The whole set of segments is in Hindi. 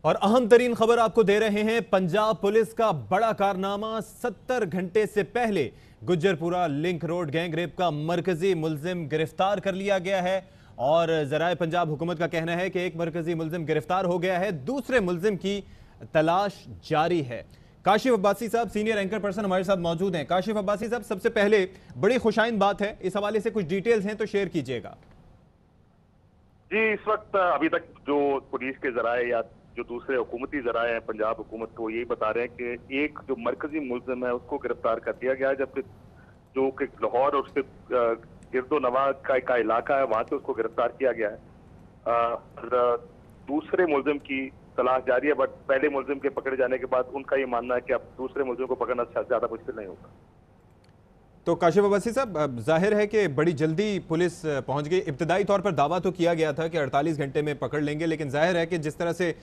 और अहम तरीन खबर आपको दे रहे हैं। पंजाब पुलिस का बड़ा कारनामा। 70 घंटे से पहले गुज्जरपुरा लिंक रोड गैंगरेप का मरकजी मुलजिम गिरफ्तार कर लिया गया है। और जराए पंजाब हुकूमत का कहना है कि एक मरकजी मुलजिम गिरफ्तार हो गया है, दूसरे मुलजिम की तलाश जारी है। काशिफ अब्बासी साहब सीनियर एंकर पर्सन हमारे साथ मौजूद हैं। काशिफ अब्बासी साहब, सबसे पहले बड़ी खुशाइन बात है, इस हवाले से कुछ डिटेल्स हैं तो शेयर कीजिएगा। जी, इस वक्त अभी तक जो पुलिस के जराए या जो दूसरे हुकूमती जराए हैं पंजाब हुकूमत को यही बता रहे हैं कि एक जो मरकजी मुलजिम है उसको गिरफ्तार कर दिया गया है, जबकि जो कि लाहौर और उसके गिरदो नवा का इलाका है वहां से उसको गिरफ्तार किया गया है। और दूसरे मुलजिम की तलाश जारी है, बट पहले मुलजिम के पकड़े जाने के बाद उनका ये मानना है कि अब दूसरे मुलजिम को पकड़ना ज्यादा मुश्किल नहीं होगा। तो काशिफ अब्बासी साहब, जाहिर है कि बड़ी जल्दी पुलिस पहुंच गई। इब्तदाई तौर पर दावा तो किया गया था कि 48 घंटे में पकड़ लेंगे, लेकिन जाहिर है कि जिस तरह से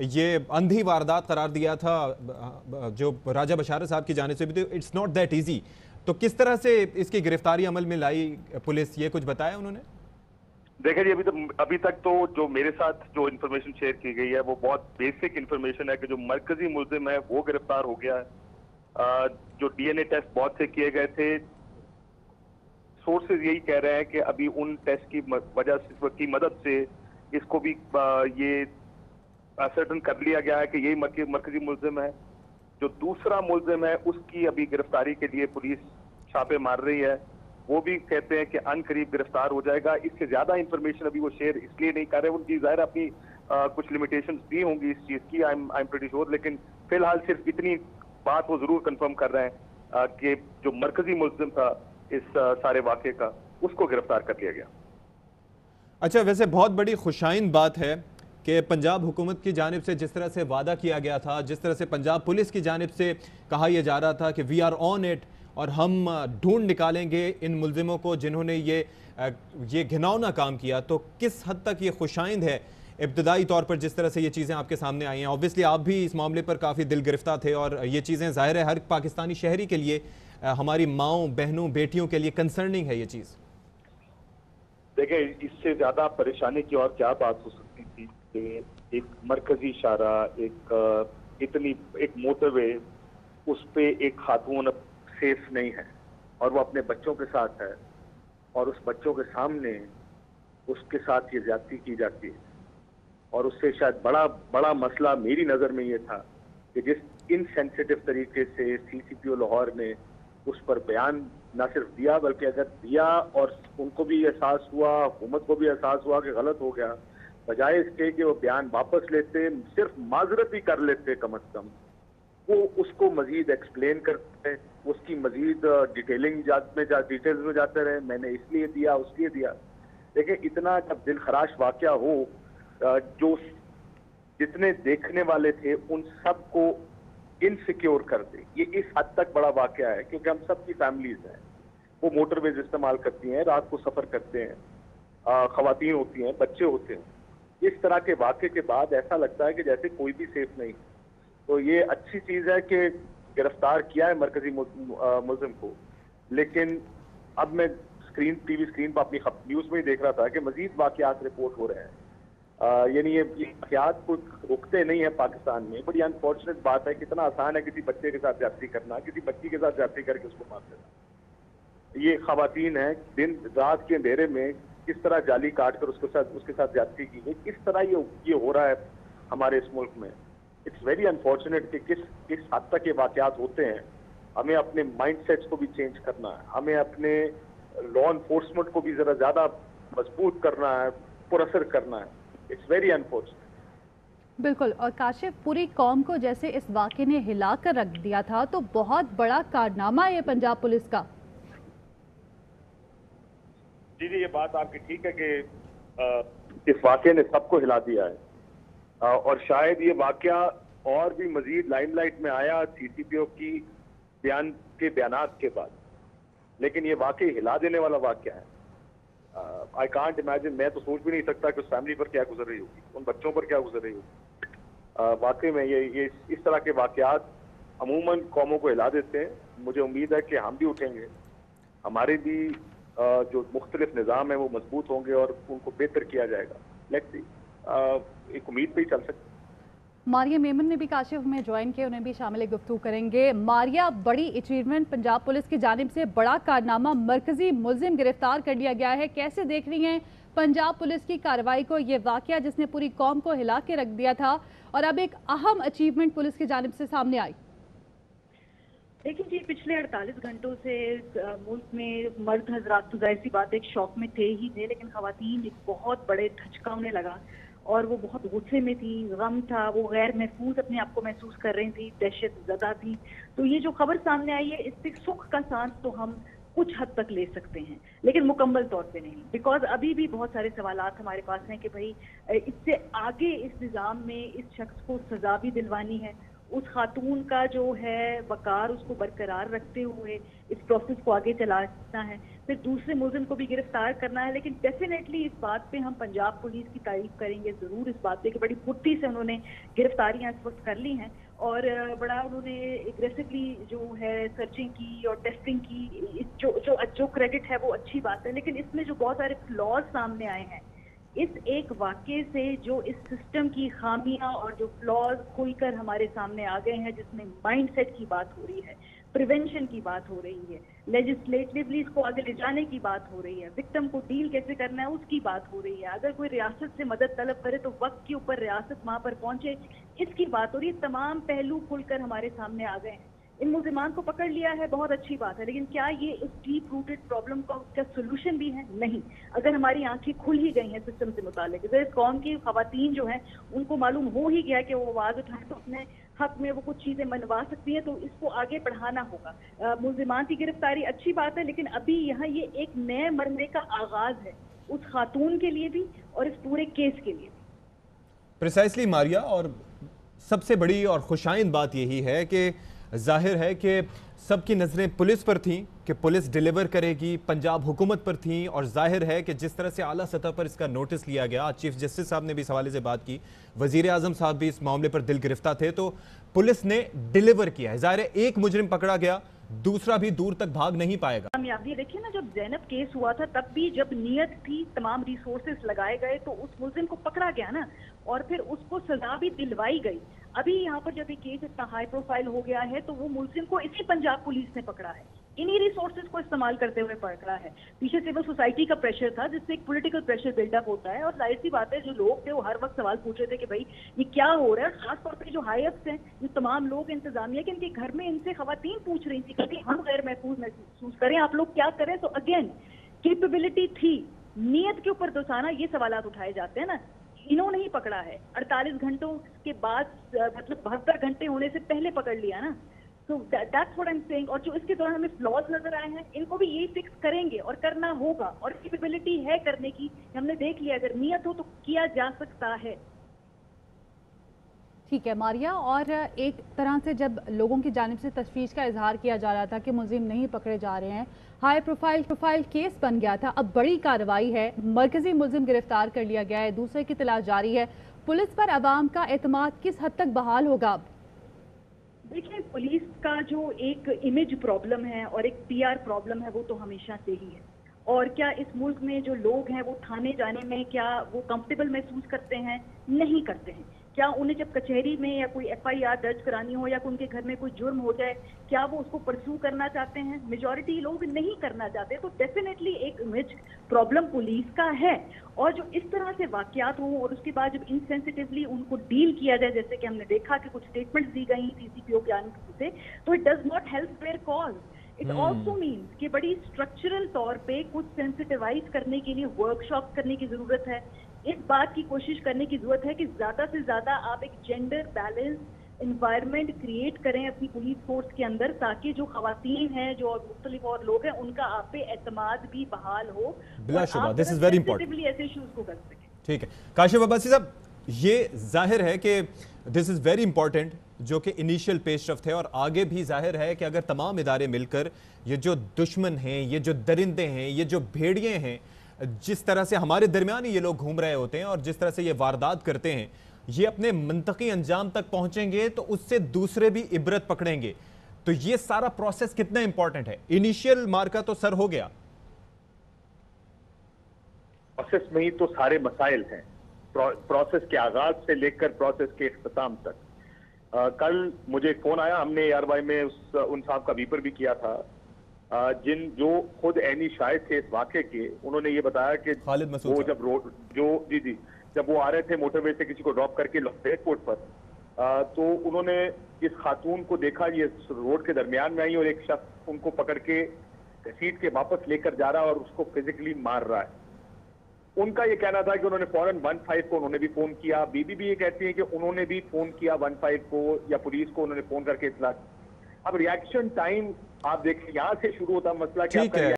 ये अंधी वारदात करार दिया था जो राजा बशारत साहब की जानिब से भी, तो इट्स नॉट दैट इजी। तो किस तरह से इसकी गिरफ्तारी अमल में लाई पुलिस, ये कुछ बताया उन्होंने? देखिए जी, अभी तक तो जो मेरे साथ जो इन्फॉर्मेशन शेयर की गई है वो बहुत बेसिक इन्फॉर्मेशन है कि जो मरकजी मुलजिम है वो गिरफ्तार हो गया है। जो डीएनए टेस्ट बहुत से किए गए थे, सोर्सेज यही कह रहे हैं कि अभी उन टेस्ट की वजह से की मदद से इसको भी ये सर्टन कर लिया गया है कि यही मरकजी मुलजिम है। जो दूसरा मुलजिम है उसकी अभी गिरफ्तारी के लिए पुलिस छापे मार रही है, वो भी कहते हैं कि अनकरीब गिरफ्तार हो जाएगा। इससे ज्यादा इंफॉर्मेशन अभी वो शेयर इसलिए नहीं कर रहे, उनकी जाहिर अपनी कुछ लिमिटेशंस भी होंगी इस चीज की, आई एम प्रीटी श्योर। लेकिन फिलहाल सिर्फ इतनी बात वो जरूर कंफर्म कर रहे हैं कि जो मरकजी मुलजिम था इस सारे वाकये का, उसको गिरफ्तार कर लिया गया। अच्छा, वैसे बहुत बड़ी खुशाइन बात है कि पंजाब हुकूमत की जानिब से जिस तरह से वादा किया गया था, जिस तरह से पंजाब पुलिस की जानिब से कहा यह जा रहा था कि वी आर ऑन इट और हम ढूंढ निकालेंगे इन मुलजिमों को जिन्होंने ये घिनौना काम किया, तो किस हद तक ये खुशाइंद है इब्तदाई तौर पर जिस तरह से ये चीज़ें आपके सामने आई हैं? ऑब्वियसली आप भी इस मामले पर काफ़ी दिल गिरफ्तार थे और ये चीज़ें ज़ाहिर है हर पाकिस्तानी शहरी के लिए, हमारी माओं बहनों बेटियों के लिए कंसर्निंग है ये चीज़। देखिए, इससे ज्यादा परेशानी की और क्या बात हो सकती थी कि एक मरकजी इशारा, एक मोटरवे, उस पे एक खातून सेफ नहीं है और वो अपने बच्चों के साथ है और उस बच्चों के सामने उसके साथ ये ज्यादती की जाती है। और उससे शायद बड़ा मसला मेरी नजर में ये था कि जिस इनसेंसिटिव तरीके से सीसीपीओ लाहौर ने उस पर बयान न सिर्फ दिया बल्कि अगर दिया और उनको भी एहसास हुआ, हुकूमत को भी एहसास हुआ कि गलत हो गया, बजाय इसके कि वो बयान वापस लेते, सिर्फ माजरत ही कर लेते, कम अज कम वो उसको मजीद एक्सप्लेन करते, उसकी मजीद डिटेल्स में जाते रहे, मैंने इसलिए दिया उसलिए दिया। देखिए, इतना जब दिल खराश वाकया हो, जो जितने देखने वाले थे उन सबको इनसिक्योर कर दे, ये इस हद तक बड़ा वाकया है क्योंकि हम सबकी फैमिलीज हैं, वो मोटरवेज इस्तेमाल करती हैं, रात को सफर करते हैं, खवातीन होती हैं, बच्चे होते हैं। इस तरह के वाकये के बाद ऐसा लगता है कि जैसे कोई भी सेफ नहीं। तो ये अच्छी चीज है कि गिरफ्तार किया है मरकजी मुलजिम को, लेकिन अब मैं टीवी स्क्रीन पर अपनी न्यूज में ही देख रहा था कि मजीद वाकयात रिपोर्ट हो रहे हैं। यानी ये वाकयात को रुकते नहीं है पाकिस्तान में। बड़ी अनफॉर्चुनेट बात है, कितना आसान है किसी बच्चे के साथ ज्यादती करना, किसी बच्ची के साथ ज्यादती करके उसको मार देना। ये खवातीन है, दिन रात के अंधेरे में किस तरह जाली काट कर उसके साथ ज्यादती की गई, किस तरह ये हो रहा है हमारे इस मुल्क में। इट्स वेरी अनफॉर्चुनेट कि किस हद तक ये वाकयात होते हैं। हमें अपने माइंडसेट्स को भी चेंज करना है, हमें अपने लॉ एनफोर्समेंट को भी जरा ज्यादा मजबूत करना है, पुरअसर करना है। It's very unfortunate. बिल्कुल। और काशिफ, पूरी कौम को जैसे इस वाक़े ने हिला कर रख दिया था, तो बहुत बड़ा कारनामा है ये पंजाब पुलिस का। जी, ये बात आपकी ठीक है कि इस वाकये ने सबको हिला दिया है। और शायद ये वाकया और भी मजीद लाइमलाइट में आया सीसीपीओ की बयानात के बाद, लेकिन ये वाकई हिला देने वाला वाकया है। आई कांट इमेजिन, मैं तो सोच भी नहीं सकता कि उस फैमिली पर क्या गुजर रही होगी, उन बच्चों पर क्या गुजर रही होगी। वाकई में ये इस तरह के वाकयात अमूमन कौमों को हिला देते हैं। मुझे उम्मीद है कि हम भी उठेंगे, हमारे भी जो मुख्तलिफ निज़ाम है वो मजबूत होंगे और उनको बेहतर किया जाएगा। लेट्स सी, एक उम्मीद पे ही चल सकते। मारिया मेमन ने भी काशिफ में ज्वाइन किया, उन्हें भी शामिल गुफ्तगू करेंगे। मारिया, बड़ी अचीवमेंट पंजाब पुलिस की जानिब से, बड़ा कारनामा, मरकजी मुलजिम गिरफ्तार कर लिया गया है। कैसे देख रही हैं पंजाब पुलिस की कार्रवाई को, ये वाकया जिसने पूरी कौम को हिला के रख दिया था और अब एक अहम अचीवमेंट पुलिस की जानिब से सामने आई? देखिए जी, पिछले 48 घंटों से मुल्क में मर्द हजरात तो जाहिर सी बात एक शौक में थे ही थे, लेकिन खवातीन एक बहुत बड़े धचका उन्हें लगा और वो बहुत गुस्से में थी, गम था, वो गैर महफूज अपने आप को महसूस कर रही थी, दहशत ज़दा थी। तो ये जो खबर सामने आई है, इससे सुख का सांस तो हम कुछ हद तक ले सकते हैं, लेकिन मुकम्मल तौर पे नहीं, बिकॉज अभी भी बहुत सारे सवालात हमारे पास हैं कि भाई इससे आगे इस निज़ाम में इस शख्स को सजा भी दिलवानी है, उस खातून का जो है वकार उसको बरकरार रखते हुए इस प्रोसेस को आगे चलाना है, फिर दूसरे मुलजिम को भी गिरफ्तार करना है। लेकिन डेफिनेटली इस बात पे हम पंजाब पुलिस की तारीफ करेंगे ज़रूर, इस बात पे कि बड़ी फुर्ती से उन्होंने गिरफ्तारियां इस वक्त कर ली हैं और बड़ा उन्होंने एग्रेसिवली जो है सर्चिंग की और टेस्टिंग की। जो क्रेडिट है वो अच्छी बात है, लेकिन इसमें जो बहुत सारे फ्लॉज सामने आए हैं इस एक वाक़े से, जो इस सिस्टम की खामियां और जो फ्लॉज खुलकर हमारे सामने आ गए हैं, जिसमें माइंडसेट की बात हो रही है, प्रिवेंशन की बात हो रही है, लेजिस्लेटिवली इसको आगे ले जाने की बात हो रही है, विक्टिम को डील कैसे करना है उसकी बात हो रही है, अगर कोई रियासत से मदद तलब करे तो वक्त के ऊपर रियासत वहां पर पहुंचे, इसकी बात हो रही है। तमाम पहलू खुलकर हमारे सामने आ गए हैं। इन मुलजिमान को पकड़ लिया है, बहुत अच्छी बात है, लेकिन क्या ये इस डीप रूटेड प्रॉब्लम का सोल्यूशन भी है? नहीं। अगर हमारी आंखें खुल ही गई हैं सिस्टम से मुतालिक, अगर इस कौम की खवातीन जो हैं उनको मालूम हो ही गया कि वो आवाज उठाएं तो अपने हक में वो कुछ चीजें मनवा सकती हैं, तो इसको आगे बढ़ाना होगा। मुलजिमान की गिरफ्तारी अच्छी बात है, लेकिन अभी यहाँ ये एक नए मरने का आगाज है उस खातून के लिए भी और इस पूरे केस के लिए। प्रिसाइसली मारिया, और सबसे बड़ी और खुशाइन बात यही है कि जाहिर है कि सबकी नज़रें पुलिस पर थीं कि पुलिस डिलीवर करेगी, पंजाब हुकूमत पर थीं, और जाहिर है कि जिस तरह से आला सतह पर इसका नोटिस लिया गया, चीफ जस्टिस साहब ने भी इस हवाले से बात की, वजीर आजम साहब भी इस मामले पर दिल गिरफ्तार थे, तो पुलिस ने डिलीवर किया है। जाहिर है एक मुजरिम पकड़ा गया, दूसरा भी दूर तक भाग नहीं पाएगा। कामयाबी देखिए ना, जब ज़ैनब केस हुआ था तब भी जब नियत थी, तमाम रिसोर्सेस लगाए गए तो उस मुलजिम को पकड़ा गया ना, और फिर उसको सजा भी दिलवाई गई। अभी यहाँ पर जब ये केस इतना हाई प्रोफाइल हो गया है तो वो मुलजिम को इसी पंजाब पुलिस ने पकड़ा है, इन्हीं रिसोर्सेज को इस्तेमाल करते हुए पकड़ा है। पीछे सिविल सोसाइटी का प्रेशर था, जिससे एक पॉलिटिकल प्रेशर बिल्डअप होता है, और जाहिर सी बात है जो लोग थे वो हर वक्त सवाल पूछ रहे थे कि भाई ये क्या हो रहा है। खासतौर पर जो हाई अप्स हैं, जो तमाम लोग इंतजामिया के, इनके घर में इनसे खवातीन पूछ रही थी कि हम गैर महफूज महसूस करें, आप लोग क्या करें। तो अगेन कैपेबिलिटी थी, नीयत के ऊपर दोसाना ये सवाल उठाए जाते हैं ना, इन्होंने ही पकड़ा है। 48 घंटों के बाद, मतलब 72 घंटे होने से पहले पकड़ लिया ना, तो that's what I am saying. और जो इसके दौरान हमें फ्लॉज नजर आए हैं, इनको भी यही फिक्स करेंगे और करना होगा, और कैपेबिलिटी है करने की, हमने देख लिया, अगर नियत हो तो किया जा सकता है। ठीक है मारिया, और एक तरह से जब लोगों की जानिब से तशवीश का इजहार किया जा रहा था कि मुलजिम नहीं पकड़े जा रहे हैं, हाई प्रोफाइल केस बन गया था, अब बड़ी कार्रवाई है, मरकजी मुलजिम गिरफ्तार कर लिया गया है, दूसरे की तलाश जारी है, पुलिस पर अवाम का एतमाद किस हद तक बहाल होगा? देखिए, पुलिस का जो एक इमेज प्रॉब्लम है और एक PR प्रॉब्लम है, वो तो हमेशा से ही है। और क्या इस मुल्क में जो लोग हैं वो थाने जाने में क्या वो कंफर्टेबल महसूस करते हैं? नहीं करते हैं। क्या उन्हें जब कचहरी में या कोई FIR दर्ज करानी हो या उनके घर में कोई जुर्म हो जाए, क्या वो उसको परस्यू करना चाहते हैं? मेजॉरिटी लोग नहीं करना चाहते। तो डेफिनेटली एक इमेज प्रॉब्लम पुलिस का है, और जो इस तरह से वाकयात हों और उसके बाद जब इनसेंसिटिवली उनको डील किया जाए, जैसे कि हमने देखा कि कुछ स्टेटमेंट्स दी गई CCPO के आने से, तो it does not help their cause. It also means कि बड़ी स्ट्रक्चरल तौर पे कुछ सेंसिटिवाइज करने के लिए वर्कशॉप करने की जरूरत है। इस बात की कोशिश करने की जरूरत है कि ज्यादा से ज्यादा आप एक जेंडर बैलेंस एनवायरनमेंट क्रिएट करें अपनी पुलिस फोर्स के अंदर, ताकि जो खवातीन हैं, जो मुख्तलिफ और लोग हैं, उनका आप पे एतमाद भी बहाल हो। बिलाशुबा, दिस इज वेरी इंपॉर्टेंट। ऐसे इश्यूज को कर सकें। ठीक है काशिफ अब्बासी साहब, ये जाहिर है कि दिस इज वेरी इंपॉर्टेंट, जो कि इनिशियल पेशरफ्त है, और आगे भी जाहिर है कि अगर तमाम इदारे मिलकर ये जो दुश्मन हैं, ये जो दरिंदे हैं, ये जो भेड़िए हैं, जिस तरह से हमारे दरमियान ही ये लोग घूम रहे होते हैं और जिस तरह से ये वारदात करते हैं, ये अपने मंतकी अंजाम तक पहुंचेंगे तो उससे दूसरे भी इबरत पकड़ेंगे। तो ये सारा प्रोसेस कितना इंपॉर्टेंट है? इनिशियल मार्का तो सर हो गया, प्रोसेस में ही तो सारे मसाइल हैं। प्रोसेस के आगाज से लेकर प्रोसेस के इख्तिताम तक। कल मुझे एक फोन आया, हमने ARY में उन साहब का बीपर भी किया था, जो खुद ऐनी शाहिद थे इस वाक़े के। उन्होंने ये बताया कि खालिद मसूद वो जब रोड जब वो आ रहे थे मोटरवे से किसी को ड्रॉप करके एयरपोर्ट पर, तो उन्होंने इस खातून को देखा, ये रोड के दरमियान में आई और एक शख्स उनको पकड़ के घसीट के वापस लेकर जा रहा है और उसको फिजिकली मार रहा है। उनका ये कहना था कि उन्होंने फौरन 15 को उन्होंने भी फोन किया। बीबी भी ये कहती है कि उन्होंने भी फोन किया 15 को, या पुलिस को उन्होंने फोन करके इतला। अब रिएक्शन टाइम आप देखिए, यहां से शुरू होता मसला कि ठीक है।